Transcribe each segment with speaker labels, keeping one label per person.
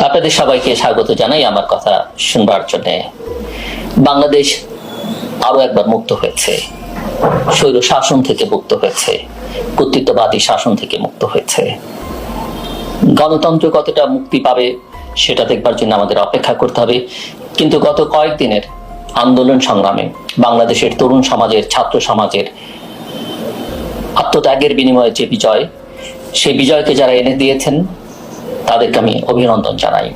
Speaker 1: আপনাদের সবাইকে স্বাগত জানাই আমার কথা শুনবার জন্য। বাংলাদেশ আরো একবার মুক্ত হয়েছে, স্বৈর শাসন থেকে মুক্ত হয়েছে, কর্তৃত্ববাদী শাসন থেকে মুক্ত হয়েছে। গণতন্ত্র কতটা মুক্তি পাবে সেটা দেখবার জন্য আমাদের অপেক্ষা করতে হবে। কিন্তু গত কয়েকদিনের আন্দোলন সংগ্রামে বাংলাদেশের তরুণ সমাজের, ছাত্র সমাজের আত্মত্যাগের বিনিময়ে যে বিজয়, সেই বিজয়কে যারা এনে দিয়েছেন তাদেরকে আমি অভিনন্দন জানাই।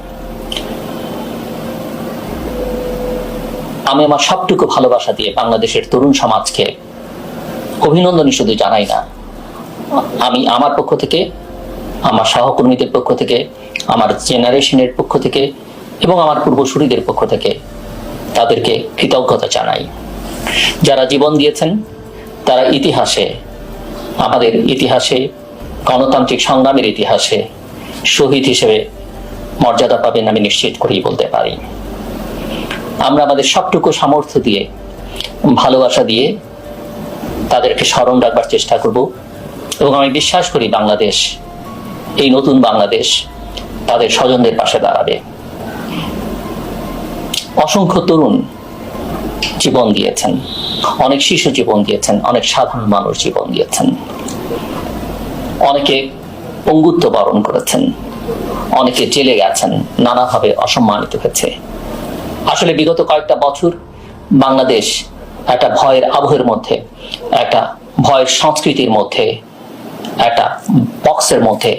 Speaker 1: আমি আমার সবটুকু ভালোবাসা দিয়ে বাংলাদেশের তরুণ সমাজকে অভিনন্দন শুধু জানাই না, আমি আমার পক্ষ থেকে, আমার সহকর্মীদের পক্ষ থেকে, আমার জেনারেশনের পক্ষ থেকে এবং আমার পূর্বসূরীদের পক্ষ থেকে তাদেরকে কৃতজ্ঞতা জানাই। যারা জীবন দিয়েছেন তারা ইতিহাসে, আমাদের ইতিহাসে, গণতান্ত্রিক সংগ্রামের ইতিহাসে শহীদ হিসেবে মর্যাদা পাবেন আমি নিশ্চিত করেই বলতে পারি। আমরা আমাদের সবটুকু সামর্থ্য দিয়ে, ভালোবাসা দিয়ে তাদেরকে স্মরণ রাখবার চেষ্টা করব এবং আমি বিশ্বাস করি বাংলাদেশ, এই নতুন বাংলাদেশ তাদের স্বজনদের পাশে দাঁড়াবে। অসংখ্য তরুণ জীবন দিয়েছেন, অনেক শিশু জীবন দিয়েছেন, অনেক সাধারণ মানুষ জীবন দিয়েছেন, অনেকে পঙ্গুত্ব বরণ করেছেন, অনেকে জেলে গেছেন, নানাভাবে অসম্মানিত হয়েছে। আসলে বিগত কয়েকটা বছর বাংলাদেশ একটা ভয়ের আবহের মধ্যে, একটা ভয়ের সংস্কৃতির মধ্যে, একটা বক্সের মধ্যে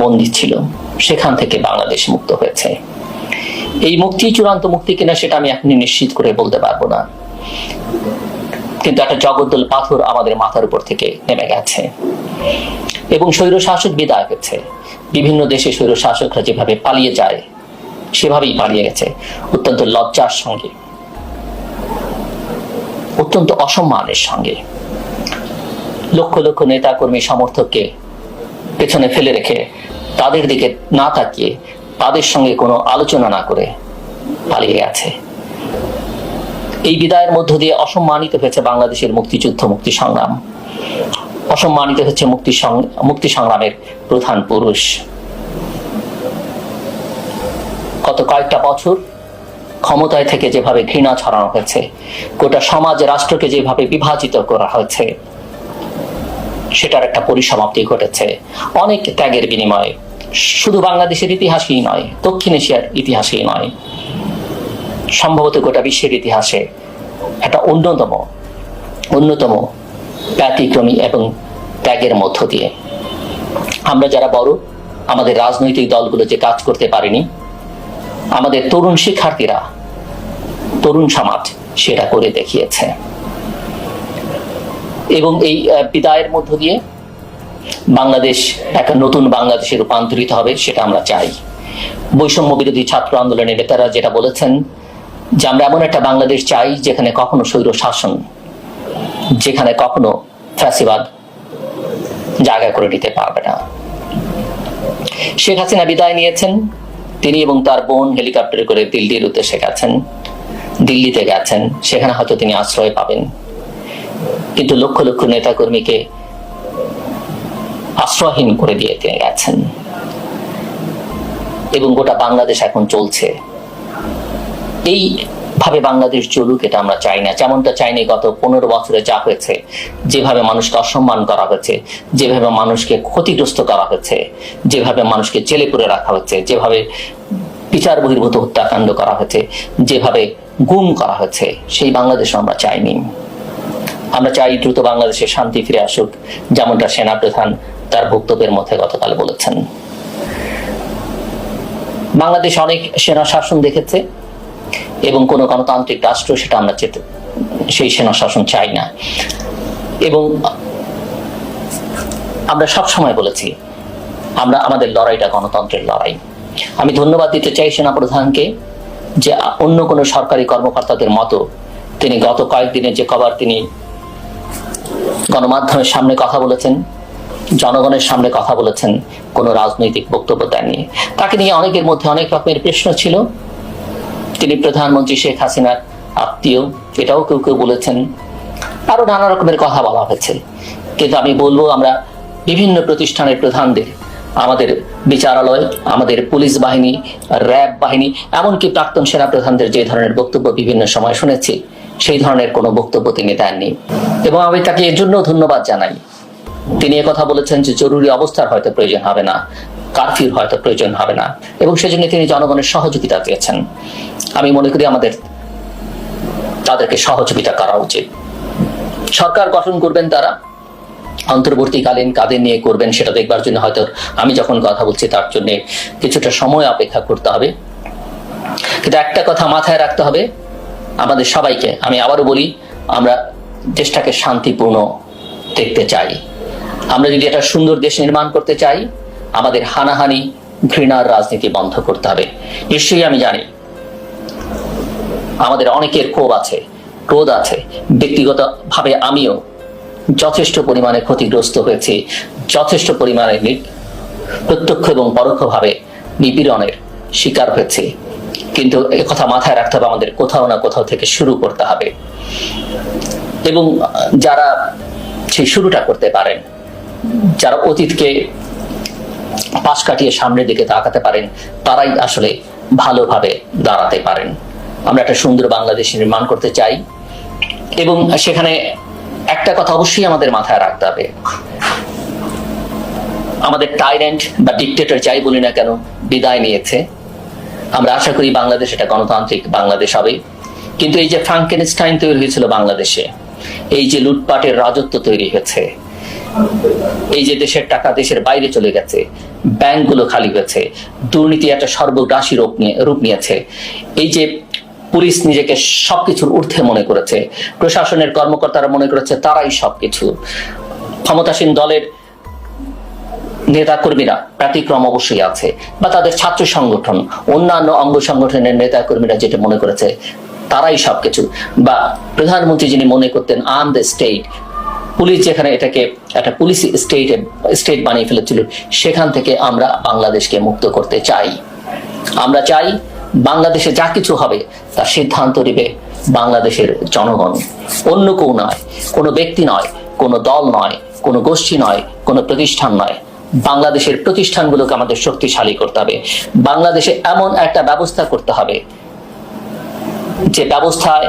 Speaker 1: বন্দী ছিল। সেখান থেকে বাংলাদেশ মুক্ত হয়েছে। এই মুক্তি চূড়ান্ত মুক্তি কিনা সেটা আমি এখনই নিশ্চিত করে বলতে পারবো না, কিন্তু একটা জগদ্দল পাথর আমাদের মাথার উপর থেকে নেমে গেছে এবং স্বৈর শাসক বিদায় হয়েছে। বিভিন্ন দেশে স্বৈর শাসকরা যেভাবে পালিয়ে যায় সেভাবেই পালিয়ে গেছে, অত্যন্ত লজ্জার সঙ্গে, অত্যন্ত অসম্মানের সঙ্গে। লক্ষ লক্ষ নেতা কর্মী সমর্থককে পেছনে ফেলে রেখে, তাদের দিকে না তাকিয়ে, তাদের সঙ্গে কোনো আলোচনা না করে পালিয়ে গেছে। এই বিদায়ের মধ্য দিয়ে অসম্মানিত হয়েছে বাংলাদেশের মুক্তিযুদ্ধ, মুক্তি সংগ্রাম, অসম্মানিত হচ্ছে মুক্তি সংগ্রামের প্রধান পুরুষ। গত কয়েকটা বছর ক্ষমতায় থেকে যেভাবে ঘৃণা ছড়ানো হয়েছে, গোটা সমাজ রাষ্ট্রকে যেভাবে বিভাজিত করা হয়েছে, সেটার একটা পরিসমাপ্তি ঘটেছে অনেক ত্যাগের বিনিময়ে। শুধু বাংলাদেশের ইতিহাসেই নয়, দক্ষিণ এশিয়ার ইতিহাসেই নয়, সম্ভবত গোটা বিশ্বের ইতিহাসে একটা অন্যতম ব্যতিক্রমী এবং ত্যাগের মধ্য দিয়ে আমরা যারা বড়, আমাদের রাজনৈতিক দলগুলো যে কাজ করতে পারেনি, আমাদের তরুণ শিক্ষার্থীরা, তরুণ সমাজ সেটা করে দেখিয়েছে। এবং এই বিদায়ের মধ্য দিয়ে বাংলাদেশ একটা নতুন বাংলাদেশে রূপান্তরিত হবে, সেটা আমরা চাই। বৈষম্য বিরোধী ছাত্র আন্দোলনের নেতারা যেটা বলেছেন যে আমরা এমন একটা বাংলাদেশ চাই যেখানে কখনো স্বৈর শাসন, যেখানে কখনো ফ্যাসিবাদ জায়গা করে নিতে পারবে না। শেখ হাসিনা বিদায় নিয়েছেন, তিনি এবং তার বোন হেলিকপ্টারে করে দিল্লির উদ্দেশ্যে গেছেন, দিল্লিতে গেছেন, সেখানে হয়তো তিনি আশ্রয় পাবেন। কিন্তু লক্ষ লক্ষ নেতা কর্মীকে আশ্রয়হীন করে দিয়ে তিনি গেছেন এবং গোটা বাংলাদেশ এখন চলছে। এইভাবে বাংলাদেশ চলুক এটা আমরা চাই না। যেমনটা চাইনি গত 15 বছরে যা হয়েছে, যেভাবে মানুষকে অসম্মান করা হয়েছে, যেভাবে মানুষকে ক্ষতিগ্রস্ত করা হয়েছে, যেভাবে মানুষকে জেলে করে রাখা হয়েছে, যেভাবে বিচার বহির্ভূত হত্যাকাণ্ড করা হয়েছে, যেভাবে গুম করা হয়েছে, সেই বাংলাদেশ আমরা চাইনি। আমরা চাই দ্রুত বাংলাদেশে শান্তি ফিরে আসুক, যেমনটা সেনাপ্রধান তার বক্তব্যের মধ্যে গতকাল বলেছেন। বাংলাদেশ অনেক সেনা শাসন দেখেছে এবং কোন গণতান্ত্রিক রাষ্ট্র সেটা আমরা সেই সেনা শাসন চাই না। এবং আমরা সব সময় বলেছি আমাদের লড়াইটা গণতন্ত্রের লড়াই। আমি ধন্যবাদ দিতে চাই সেনাপ্রধানকে যে অন্য কোনো সরকারি কর্মকর্তাদের মতো তিনি গত কয়েকদিনের যে কবার তিনি গণমাধ্যমের সামনে কথা বলেছেন, জনগণের সামনে কথা বলেছেন, কোনো রাজনৈতিক বক্তব্য দেননি। তাকে নিয়ে অনেকের মধ্যে অনেক রকমের প্রশ্ন ছিল। তিনি প্রধানমন্ত্রী শেখ হাসিনার আত্মীয়, এটাও কেউ কেউ বলেছেন, আরো নানা রকমের কথা বলা হয়েছে। কিন্তু আমি বলবো আমরা বিভিন্ন প্রতিষ্ঠানের প্রধানদের আমাদের বিচারালয়, আমাদের পুলিশ বাহিনী, র্যাব বাহিনী, এমনকি প্রাক্তন সেনাপ্রধানদের যে ধরনের বক্তব্য বিভিন্ন সময় শুনেছি, সেই ধরনের কোনো বক্তব্য তিনি দেননি। এবং আমি তাকে এর জন্য ধন্যবাদ জানাই। তিনি কথা বলেছেন যে জরুরি অবস্থার হয়তো প্রয়োজন হবে না, কারফিউর হয়তো প্রয়োজন হবে না, এবং সেজন্য তিনি জনগণের সহযোগিতা চেয়েছেন। আমি মনে করি আমাদের তাদেরকে সহযোগিতা করা উচিত। সরকার গঠন করবেন তারা, অন্তর্বর্তীকালীন কাদের নিয়ে করবেন সেটা দেখবার জন্য হয়তো আমি যখন কথা বলছি তার জন্য কিছুটা সময় অপেক্ষা করতে হবে। কিন্তু একটা কথা মাথায় রাখতে হবে আমাদের সবাইকে, আমি আবারও বলি, আমরা দেশটাকে শান্তিপূর্ণ দেখতে চাই। আমরা যদি একটা সুন্দর দেশ নির্মাণ করতে চাই, আমাদের হানাহানি, ঘৃণার রাজনীতি বন্ধ করতে হবে। নিশ্চয়ই আমি জানি আমাদের অনেকের ক্ষোভ আছে, ক্রোধ আছে। ব্যক্তিগতভাবে আমিও যথেষ্ট পরিমাণে ক্ষতিগ্রস্ত হয়েছি, যথেষ্ট পরিমাণে প্রত্যক্ষ এবং পরোক্ষভাবে নিপীড়নের শিকার হয়েছে। কিন্তু কথা মাথায় রাখতে হবে, আমাদের কোথাও না কোথাও থেকে শুরু করতে হবে। এবং যারা সেই শুরুটা করতে পারেন, যারা অতীতকে পাশ কাটিয়ে সামনের দিকে তাকাতে পারেন, তারাই আসলে ভালোভাবে দাঁড়াতে পারেন। আমরা একটা সুন্দর বাংলাদেশ নির্মাণ করতে চাই, এবং সেখানে একটা কথা অবশ্যই আমাদের মাথায় রাখতে হবে, আমাদের টাইরেন্ট বা ডিক্টেটর যাই বলি না কেন বিদায় নিয়েছে। আমরা আশা করি বাংলাদেশ এটা গণতান্ত্রিক বাংলাদেশ হবে। কিন্তু এই যে ফ্রাঙ্কেনস্টাইন তৈরি হয়েছিল বাংলাদেশে, এই যে লুটপাটের রাজত্ব তৈরি হয়েছে, এই যে দেশের টাকা দেশের বাইরে চলে গেছে, ব্যাংকগুলো খালি হয়েছে, দুর্নীতি একটা সর্বগ্রাসী রূপ নিয়েছে, এই যে পুলিশ নিজেকে সবকিছুর ঊর্ধ্বে মনে করেছে, প্রশাসনের কর্মকর্তারা মনে করেছে তারাই সবকিছু, ক্ষমতাসীন দলের নেতা কর্মীরা, ব্যতিক্রম অবশ্যই আছে, বা তাদের ছাত্র সংগঠন, অন্যান্য অঙ্গ সংগঠনের নেতা কর্মীরা যেটা মনে করেছে তারাই সবকিছু, বা প্রধানমন্ত্রী যিনি মনে করতেন আর্ম দ্য স্টেট, পুলিশ যেখানে এটাকে একটা পুলিশ স্টেট বানিয়ে ফেলেছিল, সেখান থেকে আমরা বাংলাদেশকে মুক্ত করতে চাই। আমরা চাই বাংলাদেশে যা কিছু হবে তার সিদ্ধান্ত নেবে বাংলাদেশের জনগণ, অন্য কেউ নয়, কোনো ব্যক্তি নয়, কোনো দল নয়, কোনো গোষ্ঠী নয়, কোনো প্রতিষ্ঠান নয়। বাংলাদেশের প্রতিষ্ঠানগুলোকে আমাদের শক্তিশালী করতে হবে। বাংলাদেশে এমন একটা ব্যবস্থা করতে হবে যে ব্যবস্থায়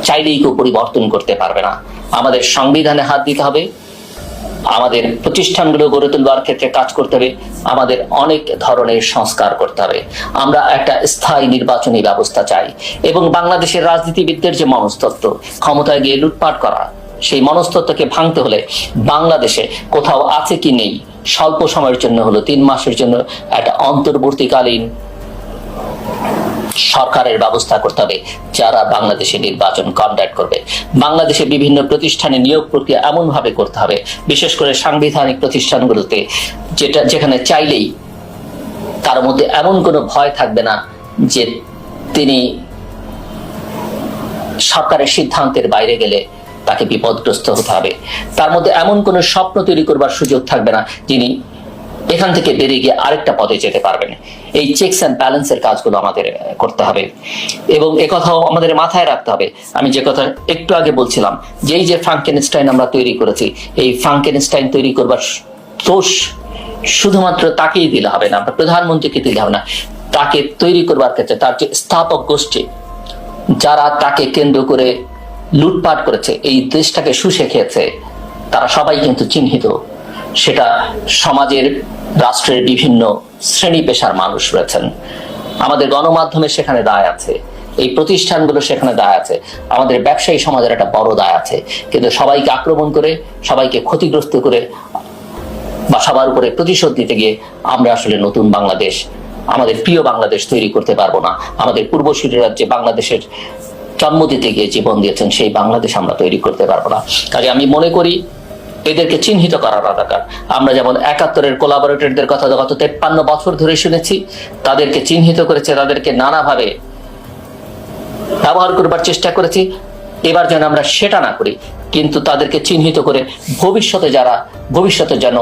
Speaker 1: চাইলেই কেউ পরিবর্তন করতে পারবে না। আমাদের সংবিধানে হাত দিতে হবে, আমাদের প্রতিষ্ঠানগুলো গড়ে তুলবার ক্ষেত্রে কাজ করতে হবে, আমাদের অনেক ধরনের সংস্কার করতে হবে। আমরা একটা স্থায়ী নির্বাচনী ব্যবস্থা চাই, এবং বাংলাদেশের রাজনীতিবিদদের যে মনস্তত্ত্ব, ক্ষমতায় গিয়ে লুটপাট করা, সেই মনস্তত্ত্বকে ভাঙতে হলে বাংলাদেশে কোথাও আছে কি নেই, স্বল্প সময়ের জন্য হলো 3 মাসের জন্য একটা অন্তর্বর্তীকালীন সরকারের ব্যবস্থা করতে হবে, যারা বাংলাদেশে নির্বাচন কন্ডাক্ট করবে। বাংলাদেশে বিভিন্ন প্রতিষ্ঠানে নিয়োগ প্রক্রিয়া এমন ভাবে করতে হবে, বিশেষ করে সাংবিধানিক প্রতিষ্ঠানগুলোতে, যেখানে চাইলেই তার মধ্যে এমন কোনো ভয় থাকবে না যে তিনি সরকারের সিদ্ধান্তের বাইরে গেলে তাকে বিপদগ্রস্ত হতে হবে। তার মধ্যে এমন কোনো স্বপ্ন তৈরি করবার সুযোগ থাকবে না যিনি এখান থেকে বেরিয়ে গিয়ে আরেকটা পদে যেতে পারবেন। এই চেকস অ্যান্ড ব্যালেন্সের কাজগুলো আমাদের করতে হবে, এবং একথাও আমাদের মাথায় রাখতে হবে। আমি যে কথা একটু আগে বলছিলাম, যে এই যে ফ্রাঙ্কেনস্টাইন আমরা তৈরি করেছি, এই ফ্রাঙ্কেনস্টাইন তৈরি করবার দোষ শুধুমাত্র তাকেই দিলে হবে না, প্রধানমন্ত্রীকে দিলে হবে না। তাকে তৈরি করবার ক্ষেত্রে তার যে স্থাপক গোষ্ঠী, যারা তাকে কেন্দ্র করে লুটপাট করেছে, এই দেশটাকে শুষে খেয়েছে, তারা সবাই কিন্তু চিহ্নিত। সেটা সমাজের, রাষ্ট্রের বিভিন্ন শ্রেণী পেশার মানুষ রয়েছেন, আমাদের গণমাধ্যমে সেখানে দায় আছে, এই প্রতিষ্ঠানগুলো সেখানে দায় আছে, আমাদের ব্যবসায়ী সমাজের একটা বড় দায় আছে। কিন্তু সবাইকে আক্রমণ করে, সবাইকে ক্ষতিগ্রস্ত করে বা সবার উপরে প্রতিশোধ দিতে গিয়ে আমরা আসলে নতুন বাংলাদেশ, আমাদের প্রিয় বাংলাদেশ তৈরি করতে পারবো না। আমাদের পূর্বসূরীরা যে বাংলাদেশের জন্ম দিতে গিয়ে জীবন দিয়েছেন, সেই বাংলাদেশ আমরা তৈরি করতে পারবো না। কাজে আমি মনে করি এদেরকে চিহ্নিত করার দরকার। আমরা যেমন 71-এর কোলাবোরেটরদের কথা গত 53 বছর ধরে শুনেছি, তাদেরকে চিহ্নিত করেছে, তাদেরকে নানাভাবে ব্যবহার করবার চেষ্টা করেছি। এবার যেন আমরা সেটা না করি, কিন্তু তাদেরকে চিহ্নিত করে ভবিষ্যতে যেন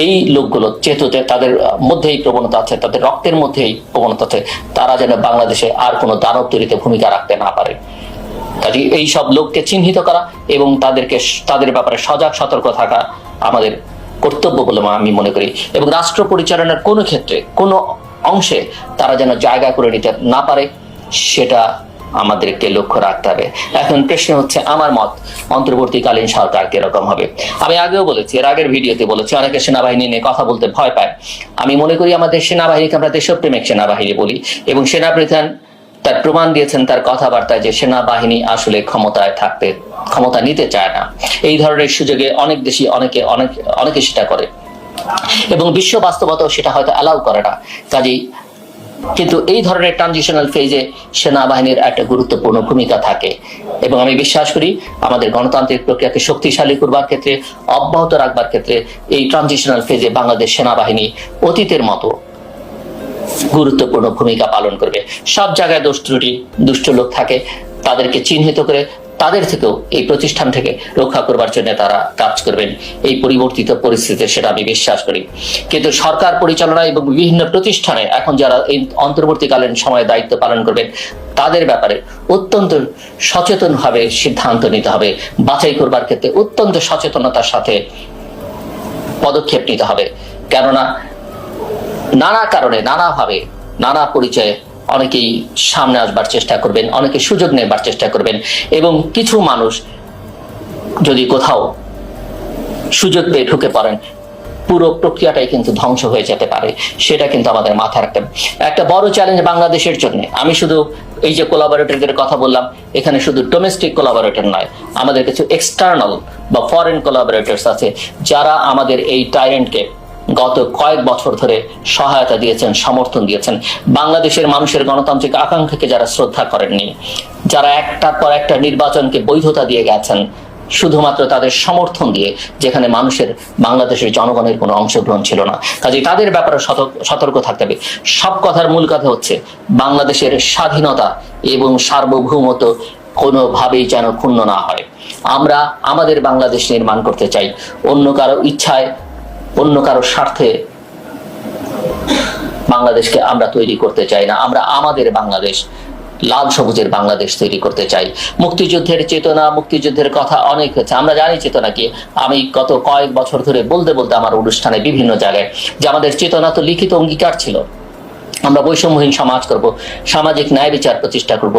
Speaker 1: এই লোকগুলো, যেহেতু তাদের মধ্যে এই প্রবণতা আছে, তাদের রক্তের মধ্যে এই প্রবণতা আছে, তারা যেন বাংলাদেশে আর কোনো দানব তৈরিতে ভূমিকা রাখতে না পারে। কাজে এই সব লোককে চিহ্নিত করা এবং তাদের ব্যাপারে সজাগ সতর্ক থাকা আমাদের কর্তব্য বলে আমি মনে করি, এবং রাষ্ট্র পরিচালনার কোনো ক্ষেত্রে কোনো অংশে তারা যেন জায়গা করে নিতে না পারে, সেটা আমাদেরকে লক্ষ্য রাখতে হবে। এখন প্রশ্ন হচ্ছে, আমার মত অন্তর্বর্তীকালীন সরকার কিরকম হবে। আমি আগেও বলেছি, এর আগের ভিডিওতে বলেছি, অনেকে সেনাবাহিনী নিয়ে কথা বলতে ভয় পায়। আমি মনে করি আমাদের সেনাবাহিনীকে আমরা দেশপ্রেমিক সেনাবাহিনী বলি, এবং সেনাপ্রধান তার প্রমাণ দিয়েছেন তার কথাবার্তায় যে সেনাবাহিনী আসলে ক্ষমতা নিতে চায় না। এই ধরনের সুযোগে অনেক দেশই অনেকে সেটা করে, এবং বিশ্ব বাস্তবতাও সেটা হয়তো অ্যালাউ করে না। কাজেই কিন্তু এই ধরনের ট্রানজিশনাল ফেজে সেনাবাহিনীর একটা গুরুত্বপূর্ণ ভূমিকা থাকে, এবং আমি বিশ্বাস করি আমাদের গণতান্ত্রিক প্রক্রিয়াকে শক্তিশালী করবার ক্ষেত্রে, অব্যাহত রাখবার ক্ষেত্রে এই ট্রানজিশনাল ফেজে বাংলাদেশ সেনাবাহিনী অতীতের মতো গুরুত্বপূর্ণ ভূমিকা পালন করবে। সব জায়গায় দোষ ত্রুটি, দুষ্ট লোক থাকে, তাদেরকে চিহ্নিত করে তাদের থেকেও এই প্রতিষ্ঠান থেকে রক্ষা করবার জন্য তারা কাজ করবেন এই পরিবর্তিত পরিস্থিতিতে, সেটা আমি বিশ্বাস করি। কিন্তু সরকার পরিচালনা এবং বিভিন্ন প্রতিষ্ঠানে এখন যারা এই অন্তর্বর্তীকালীন সময়ে দায়িত্ব পালন করবেন, তাদের ব্যাপারে অত্যন্ত সচেতনভাবে সিদ্ধান্ত নিতে হবে। বাছাই করবার ক্ষেত্রে অত্যন্ত সচেতনতার সাথে পদক্ষেপ নিতে হবে, কেননা নানা কারণে, নানাভাবে, নানা পরিচয়ে অনেকেই সামনে আসবার চেষ্টা করবেন, অনেকে সুযোগ নেবার চেষ্টা করবেন, এবং কিছু মানুষ যদি কোথাও সুযোগ পেয়ে ঢুকে পড়েন, পুরো প্রক্রিয়াটাই কিন্তু ধ্বংস হয়ে যেতে পারে। সেটা কিন্তু আমাদের মাথায় রাখতে হবে। একটা বড় চ্যালেঞ্জ বাংলাদেশের জন্য। আমি শুধু এই যে কোলাবোরেটরদের কথা বললাম, এখানে শুধু ডোমেস্টিক কোলাবোরেটর নয়, আমাদের কিছু এক্সটার্নাল বা ফরেন কোলাবোরেটরস আছে, যারা আমাদের এই টাইরেন্টকে গত কয়েক বছর ধরে সহায়তা দিয়েছেন, সমর্থন দিয়েছেন। বাংলাদেশের মানুষের গণতান্ত্রিক আকাঙ্ক্ষাকে যারা শ্রদ্ধা করেননি, যারা একটার পর একটা নির্বাচনকে বৈধতা দিয়ে গেছেন শুধুমাত্র তাদের সমর্থন দিয়ে, যেখানে বাংলাদেশের জনগণের কোনো অংশগ্রহণ ছিল না। কাজে তাদের ব্যাপারে সতর্ক থাকতে হবে। সব কথার মূল কথা হচ্ছে বাংলাদেশের স্বাধীনতা এবং সার্বভৌমত্ব কোনোভাবেই যেন ক্ষুণ্ণ না হয়। আমরা আমাদের বাংলাদেশ নির্মাণ করতে চাই, অন্য কারো ইচ্ছায়, অন্য কারো স্বার্থে বাংলাদেশকে আমরা তৈরি করতে চাই না। আমরা আমাদের বাংলাদেশ, লাল সবুজের বাংলাদেশ তৈরি করতে চাই। মুক্তিযুদ্ধের চেতনা, মুক্তিযুদ্ধের কথা অনেক হয়েছে, আমরা জানি চেতনা কি। আমি গত কয়েক বছর ধরে বলতে আমার অনুষ্ঠানে বিভিন্ন জায়গায় যে আমাদের চেতনা তো লিখিত অঙ্গীকার ছিল, আমরা বৈষম্যহীন সমাজ করব, সামাজিক ন্যায় বিচার প্রতিষ্ঠা করব,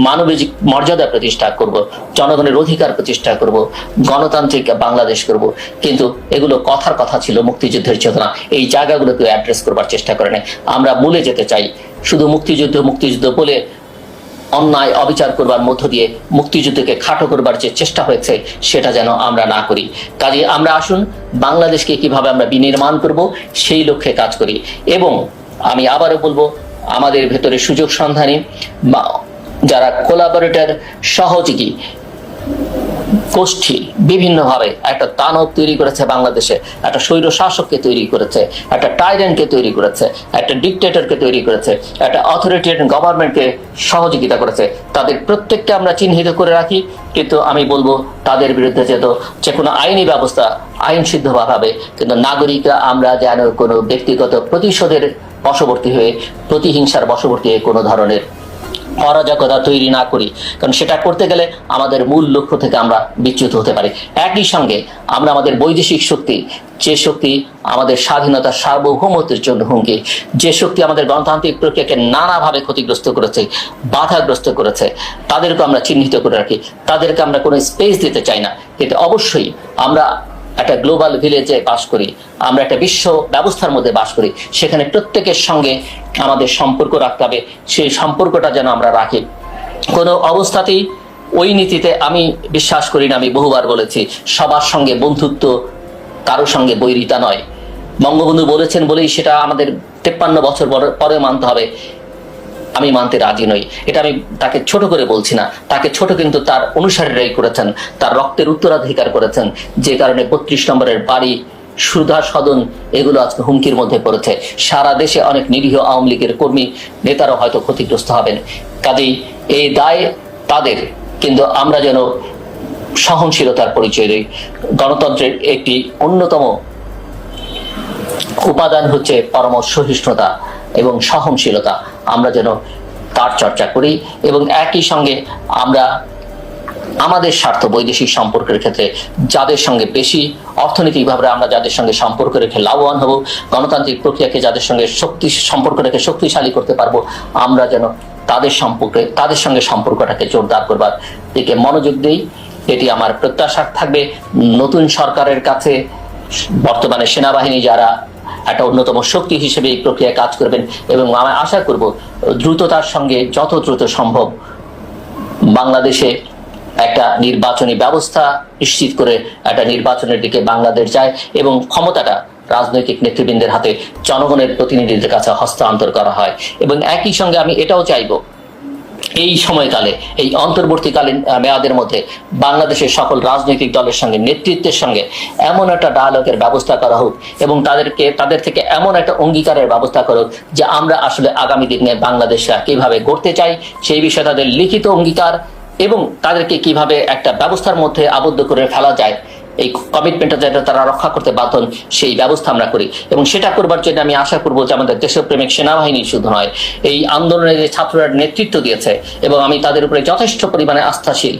Speaker 1: মানবিক মর্যাদা প্রতিষ্ঠা করব, জনগণের অধিকার প্রতিষ্ঠা করব, গণতান্ত্রিক বাংলাদেশ করব। কিন্তু এগুলো কথার কথা ছিল, মুক্তিযুদ্ধের চেতনা এই জায়গাগুলোকে অ্যাড্রেস করবার চেষ্টা করে নাই। আমরা ভুলে যেতে চাই, শুধু মুক্তিযুদ্ধ বলে অন্যায় অবিচার করবার মধ্য দিয়ে মুক্তিযুদ্ধকে খাটো করবার যে চেষ্টা হয়েছে, সেটা যেন আমরা না করি। কাজে আমরা আসুন বাংলাদেশকে কিভাবে আমরা বিনির্মাণ করব সেই লক্ষ্যে কাজ করি। এবং আমি আবারও বলবো, আমাদের ভেতরে সুযোগ সন্ধানী যারা কোলাবোরেটর, সহযোগী গোষ্ঠী বিভিন্নভাবে একটা দানব তৈরি করেছে বাংলাদেশে, একটা স্বৈর শাসককে তৈরি করেছে, একটা টাইরেন্টকে তৈরি করেছে, একটা ডিকটেটরকে তৈরি করেছে, একটা অথরিটেরিয়ান গভর্নমেন্টকে সহযোগিতা করেছে। তাদের প্রত্যেককে আমরা চিহ্নিত করে রাখি, কিন্তু আমি বলবো তাদের বিরুদ্ধে যে কোনো আইনি ব্যবস্থা আইন সিদ্ধভাবে হবে, কিন্তু নাগরিকরা আমরা যেন কোনো ব্যক্তিগত প্রতিশোধের বশবর্তী হয়ে, প্রতিহিংসার বশবর্তী হয়ে কোনো ধরনের অরাজকতা তৈরি না করি, কারণ সেটা করতে গেলে আমাদের মূল লক্ষ্য থেকে আমরা বিচ্যুত হতে পারি। একই সঙ্গে আমরা আমাদের বৈদেশিক শক্তি, যে শক্তি আমাদের স্বাধীনতা সার্বভৌমত্বের জন্য হুমকি, যে শক্তি আমাদের গণতান্ত্রিক প্রক্রিয়াকে নানাভাবে ক্ষতিগ্রস্ত করেছে, বাধাগ্রস্ত করেছে, তাদেরকে আমরা চিহ্নিত করে রাখি। তাদেরকে আমরা কোনো স্পেস দিতে চাই না, কিন্তু অবশ্যই আমরা একটা গ্লোবাল ভিলেজে বাস করি, আমরা একটা বিশ্ব ব্যবস্থার মধ্যে বাস করি, সেখানে প্রত্যেকের সঙ্গে আমাদের সম্পর্ক রাখতে হবে। সেই সম্পর্কটা যেন আমরা রাখি। কোনো অবস্থাতেই ওই নীতিতে আমি বিশ্বাস করি না। আমি বহুবার বলেছি, সবার সঙ্গে বন্ধুত্ব, কারোর সঙ্গে বৈরিতা নয়। বঙ্গবন্ধু বলেছেন বলেই সেটা আমাদের 53 বছর পরে মানতে হবে, আমি মানতে রাজি নই। এটা আমি তাকে ছোট করে বলছি না, তাকে ছোট কিন্তু তার অনুসারীরাই করেছেন, তার রক্তের উত্তরাধিকার করেছেন, যে কারণে 32 নম্বরের বাড়ি, সুধা সদন, এগুলো আজকে হুমকির মধ্যে পড়েছে। সারা দেশে অনেক নিরীহ আওয়ামী লীগের কর্মী নেতারাও হয়তো ক্ষতিগ্রস্ত হবেন। কাজেই এই দায় তাদের, কিন্তু আমরা যেন সহনশীলতার পরিচয় দিই। গণতন্ত্রের একটি অন্যতম উপাদান হচ্ছে পরামর্শহিষ্ণুতা এবং সহনশীলতা। আমরা যেন তার চর্চা করি, এবং একই সঙ্গে আমরা আমাদের স্বার্থ বৈদেশিক সম্পর্কের ক্ষেত্রে যাদের সঙ্গে বেশি অর্থনৈতিকভাবে আমরা যাদের সঙ্গে সম্পর্ক রেখে লাভবান হব, গণতান্ত্রিক প্রক্রিয়াকে যাদের সঙ্গে সম্পর্ক রেখে শক্তিশালী করতে পারবো, আমরা যেন তাদের সঙ্গে সম্পর্কটাকে জোরদার করবার দিকে মনোযোগ দিই। এটি আমার প্রত্যাশা থাকবে নতুন সরকারের কাছে। বর্তমানে সেনাবাহিনী যারা একটা অন্যতম শক্তি হিসেবে এই প্রক্রিয়ায় কাজ করবেন, এবং আমি আশা করব দ্রুততার সঙ্গে যত দ্রুত সম্ভব বাংলাদেশে একটা নির্বাচনী ব্যবস্থা নিশ্চিত করে একটা নির্বাচনের দিকে বাংলাদেশ যায় এবং ক্ষমতাটা রাজনৈতিক নেতৃবৃন্দের হাতে জনগণের প্রতিনিধিদের কাছে হস্তান্তর করা হয়। এবং একই সঙ্গে আমি এটাও চাইব এই সময়কালে, এই অন্তর্বর্তীকালীন মেয়াদের মধ্যে বাংলাদেশের সকল রাজনৈতিক দলের সঙ্গে নেতৃত্বের সঙ্গে এমন একটা ডায়ালগের ব্যবস্থা করা হোক এবং তাদের থেকে এমন একটা অঙ্গীকারের ব্যবস্থা করা হোক যে আমরা আসলে আগামী দিনে বাংলাদেশটা কিভাবে গড়তে চাই সেই বিষয়ে তাদের লিখিত অঙ্গীকার এবং তাদেরকে কিভাবে একটা ব্যবস্থার মধ্যে আবদ্ধ করে ফেলা যায়, এই কমিটমেন্টটা যেটা তারা রক্ষা করতে বাধ্য সেই ব্যবস্থা আমরা করি। এবং সেটা করবার জন্য আমি আশা করবো যে আমাদের দেশপ্রেমিক সেনাবাহিনী শুধু নয়, এই আন্দোলনে যে ছাত্ররা নেতৃত্ব দিয়েছে এবং আমি তাদের উপরে যথেষ্ট পরিমাণে আস্থাশীল,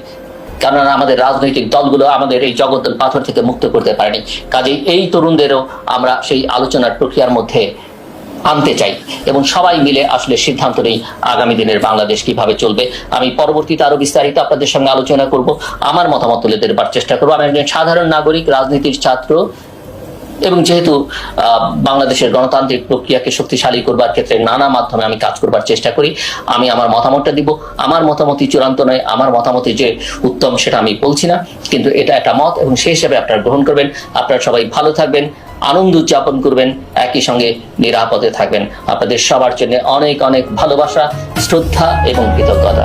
Speaker 1: কেননা আমাদের রাজনৈতিক দলগুলো আমাদের এই জগদ্দল পাথর থেকে মুক্ত করতে পারেনি। কাজেই এই তরুণদেরও আমরা সেই আলোচনার প্রক্রিয়ার মধ্যে আনতে চাই এবং সবাই মিলে আসলে সিদ্ধান্ত নেই আগামী দিনের বাংলাদেশ কিভাবে চলবে। আমি পরবর্তীতে আরো বিস্তারিত আপনাদের সঙ্গে আলোচনা করব, আমার মতামত তুলে ধরবার চেষ্টা করবো। আমি একজন সাধারণ নাগরিক, রাজনীতির ছাত্র, এবং যেহেতু বাংলাদেশের গণতান্ত্রিক প্রক্রিয়াকে শক্তিশালী করবার ক্ষেত্রে নানা মাধ্যমে আমি কাজ করবার চেষ্টা করি। আমি আমার মতামতটা দিব, আমার মতামতই চূড়ান্ত নয়, আমার মতামতই যে উত্তম সেটা আমি বলছি না, কিন্তু এটা একটা মত এবং সেই হিসাবে আপনারা গ্রহণ করবেন। আপনারা সবাই ভালো থাকবেন, আনন্দ উদযাপন করবেন, একই সঙ্গে নিরাপদে থাকবেন। আপনাদের সবার জন্য অনেক অনেক ভালোবাসা, শ্রদ্ধা এবং কৃতজ্ঞতা।